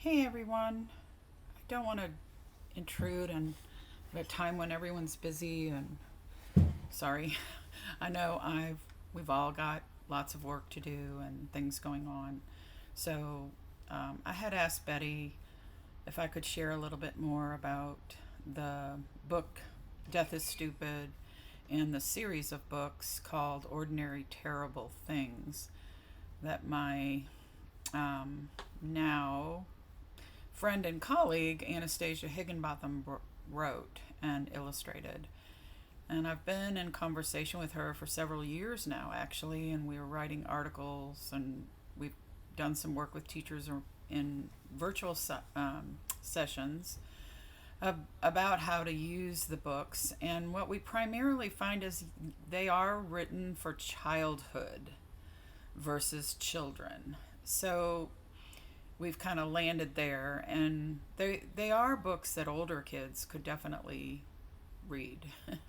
Hey everyone. I don't want to intrude on a time when everyone's busy and sorry. I know we've all got lots of work to do and things going on. So I had asked Betty if I could share a little bit more about the book Death is Stupid and the series of books called Ordinary Terrible Things that my now friend and colleague Anastasia Higginbotham wrote and illustrated. And I've been in conversation with her for several years now, actually, and we were writing articles and we've done some work with teachers in virtual sessions about how to use the books. And what we primarily find is they are written for childhood versus children. So we've kind of landed there, and they are books that older kids could definitely read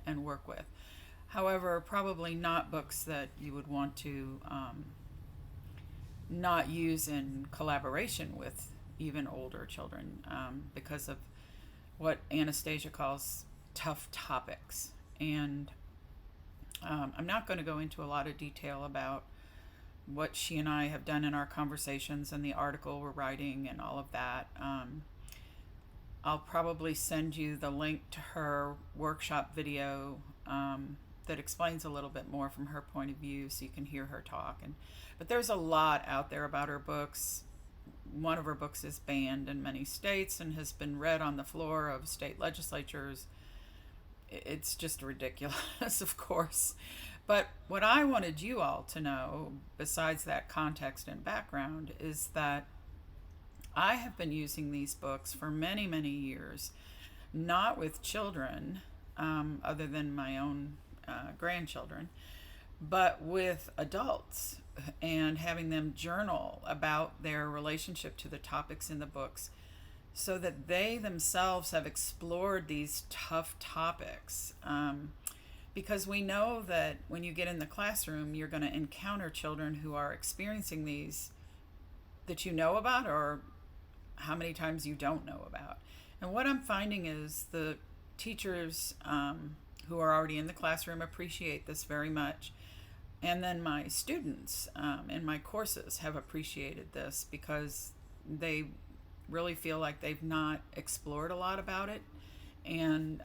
and work with. However, probably not books that you would want to not use in collaboration with even older children because of what Anastasia calls tough topics. And I'm not going to go into a lot of detail about what she and I have done in our conversations and the article we're writing and all of that. I'll probably send you the link to her workshop video that explains a little bit more from her point of view so you can hear her talk. But there's a lot out there about her books. One of her books is banned in many states and has been read on the floor of state legislatures. It's just ridiculous, of course. But what I wanted you all to know, besides that context and background, is that I have been using these books for many, many years, not with children, other than my own grandchildren, but with adults and having them journal about their relationship to the topics in the books so that they themselves have explored these tough topics. Because we know that when you get in the classroom, you're going to encounter children who are experiencing these that you know about or how many times you don't know about. And what I'm finding is the teachers who are already in the classroom appreciate this very much. And then my students in my courses have appreciated this because they really feel like they've not explored a lot about it. And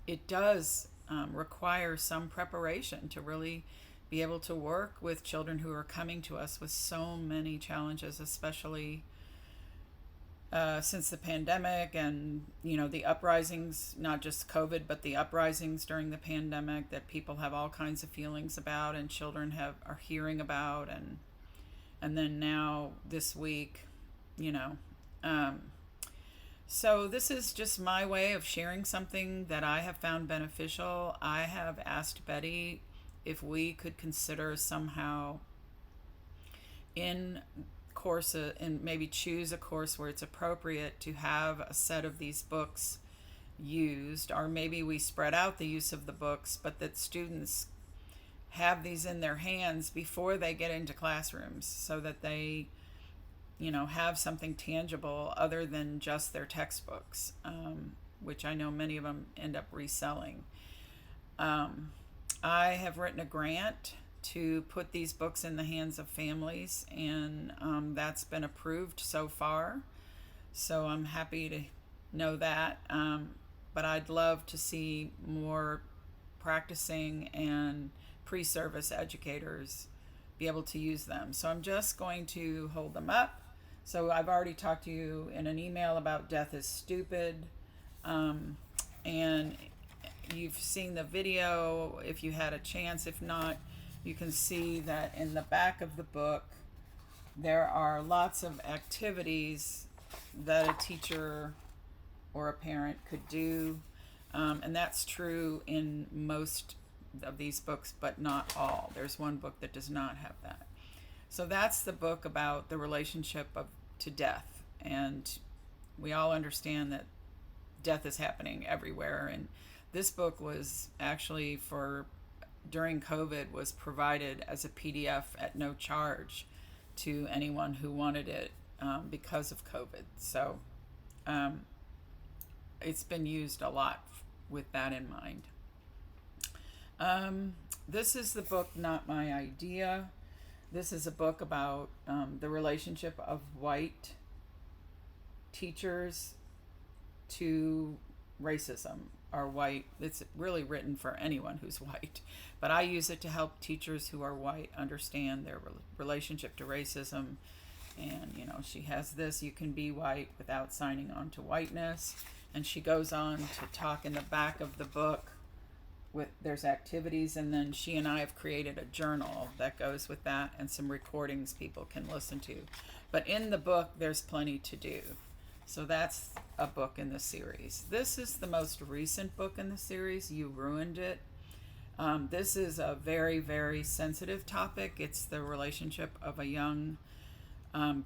it does require some preparation to really be able to work with children who are coming to us with so many challenges, especially since the pandemic and the uprisings, not just COVID, but the uprisings during the pandemic that people have all kinds of feelings about and children are hearing about, and then now this week, you know. So this is just my way of sharing something that I have found beneficial. I have asked Betty if we could consider somehow in course and maybe choose a course where it's appropriate to have a set of these books used, or maybe we spread out the use of the books, but that students have these in their hands before they get into classrooms so that they have something tangible other than just their textbooks, which I know many of them end up reselling. I have written a grant to put these books in the hands of families, and that's been approved so far. So I'm happy to know that. But I'd love to see more practicing and pre-service educators be able to use them. So I'm just going to hold them up. So I've already talked to you in an email about Death is Stupid. And you've seen the video if you had a chance. If not, you can see that in the back of the book, there are lots of activities that a teacher or a parent could do. And that's true in most of these books, but not all. There's one book that does not have that. So that's the book about the relationship to death. And we all understand that death is happening everywhere. And this book was actually during COVID, was provided as a PDF at no charge to anyone who wanted it because of COVID. So um, it's been used a lot with that in mind. This is the book Not My Idea. This is a book about the relationship of white teachers to racism, or white. It's really written for anyone who's white, but I use it to help teachers who are white understand their relationship to racism. And she has this: you can be white without signing on to whiteness. And she goes on to talk in the back of the book with there's activities, and then she and I have created a journal that goes with that, and some recordings people can listen to. But in the book there's plenty to do. So that's a book in the series. This is the most recent book in the series, You Ruined It. This is a very, very sensitive topic. It's the relationship of a young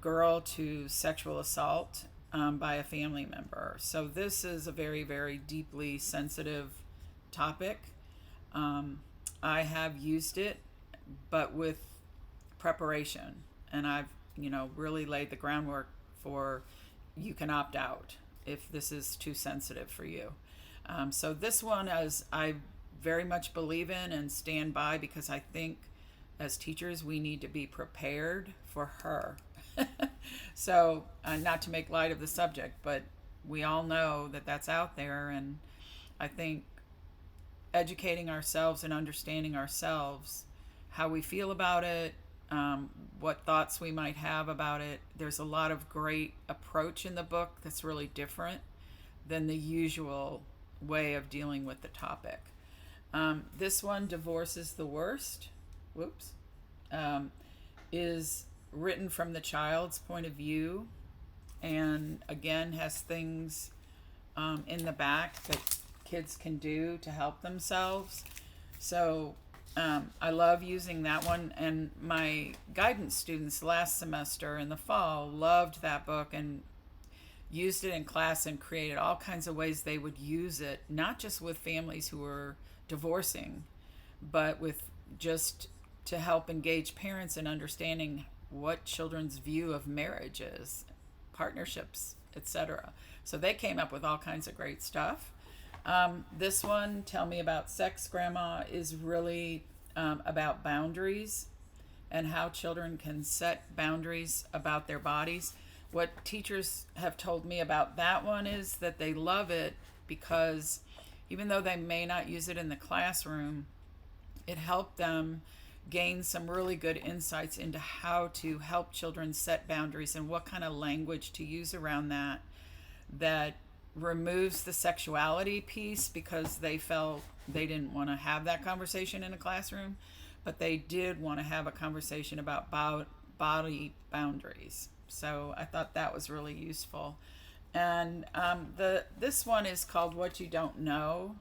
girl to sexual assault by a family member. So this is a very, very deeply sensitive topic. I have used it, but with preparation, and I've really laid the groundwork for you can opt out if this is too sensitive for you. So this one, as I very much believe in and stand by, because I think as teachers we need to be prepared for her. So not to make light of the subject, but we all know that that's out there, and I think educating ourselves and understanding ourselves, how we feel about it, what thoughts we might have about it. There's a lot of great approach in the book that's really different than the usual way of dealing with the topic. This one, Divorce is the Worst, is written from the child's point of view, and again has things in the back that kids can do to help themselves. So I love using that one, and my guidance students last semester in the fall loved that book and used it in class and created all kinds of ways they would use it, not just with families who were divorcing, but with just to help engage parents in understanding what children's view of marriage is, partnerships, etc. So they came up with all kinds of great stuff. This one, Tell Me About Sex, Grandma, is really about boundaries and how children can set boundaries about their bodies. What teachers have told me about that one is that they love it because even though they may not use it in the classroom, it helped them gain some really good insights into how to help children set boundaries and what kind of language to use around that removes the sexuality piece, because they felt they didn't want to have that conversation in a classroom, but they did want to have a conversation about body boundaries. So I thought that was really useful. And this one is called What You Don't Know.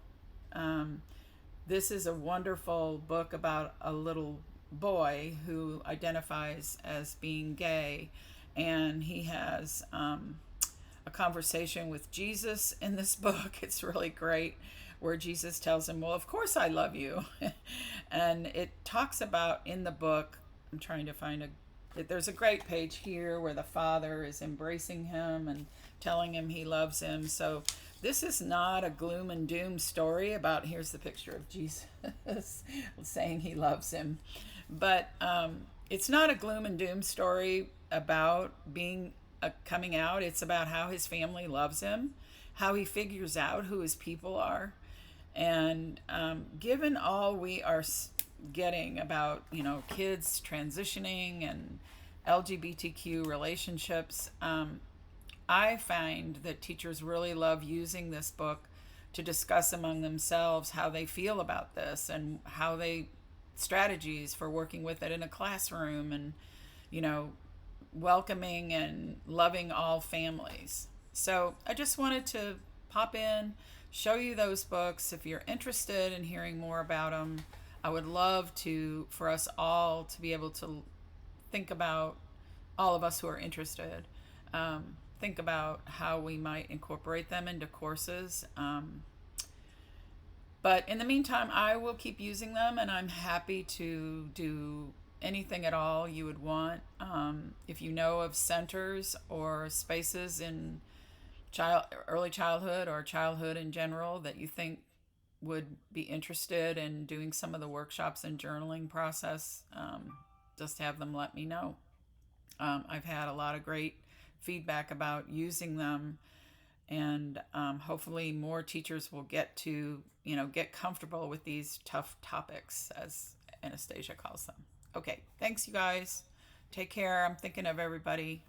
This is a wonderful book about a little boy who identifies as being gay, and he has a conversation with Jesus in this book. It's really great, where Jesus tells him, well, of course I love you. And it talks about in the book, I'm trying to find there's a great page here where the father is embracing him and telling him he loves him. So this is not a gloom and doom story about here's the picture of Jesus saying he loves him. But it's not a gloom and doom story about being coming out. It's about how his family loves him, how he figures out who his people are. And given all we are getting about, kids transitioning and LGBTQ relationships, I find that teachers really love using this book to discuss among themselves how they feel about this and how they strategies for working with it in a classroom, and welcoming and loving all families. So I just wanted to pop in, show you those books. If you're interested in hearing more about them, I would love for us all to be able to think about, all of us who are interested, think about how we might incorporate them into courses. But in the meantime, I will keep using them, and I'm happy to do anything at all you would want. If you know of centers or spaces in early childhood or childhood in general that you think would be interested in doing some of the workshops and journaling process, just have them let me know. I've had a lot of great feedback about using them, and hopefully more teachers will get comfortable with these tough topics, as Anastasia calls them. Okay, thanks, you guys. Take care. I'm thinking of everybody.